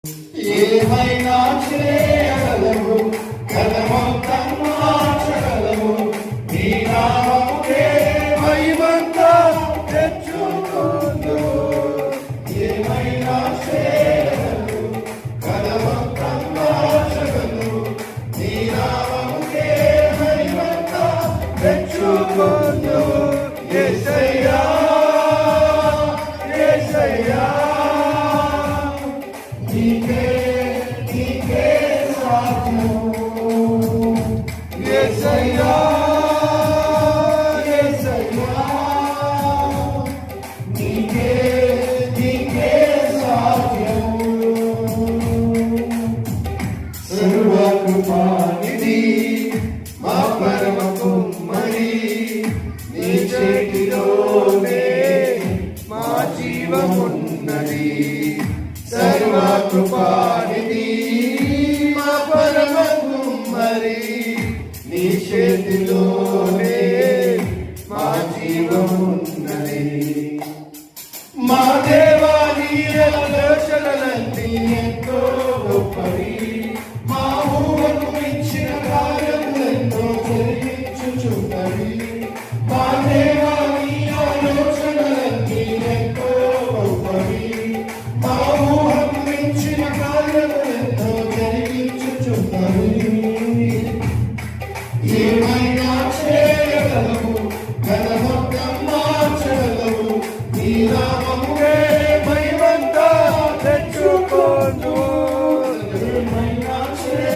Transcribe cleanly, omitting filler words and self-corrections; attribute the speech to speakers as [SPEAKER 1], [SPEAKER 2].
[SPEAKER 1] ఏమైనా చేయగలవు, కలమొత్తం మార్చగలవు, నీ నామముకే మహిమంతా తెచ్చుకుందు. ఏమైనా చేయగలవు, కలమొత్తం మార్చగలవు, నీ నామముకే మహిమంతా తెచ్చుకుందు. యేసయ్యా యేసయ్యా నీకే నీకే సాధ్యము. యేసయ్యా యేసయ్యా నీకే నీకే సాధ్యము. సర్వకృపానిధి మా పరమ కుమ్మరి, నీ చేతిలోనే మా జీవమున్నది. సర్వకృపానిధి మా పరమ కుమ్మరి, నీ చేతిలోనే మా జీవమున్నది. మా దేవా నీ ఆలోచనలన్నీ ఎంతో గొప్పవి, మా ఊహకు మించిన కార్యములెన్నో జరిగించుచున్నవి. మా దేవా నీ ఆలోచనలన్నీ ఎంతో గొప్పవి, మా ఊహకు మించిన కార్యములెన్నో జరిగించుచున్నవి. ఏమైనా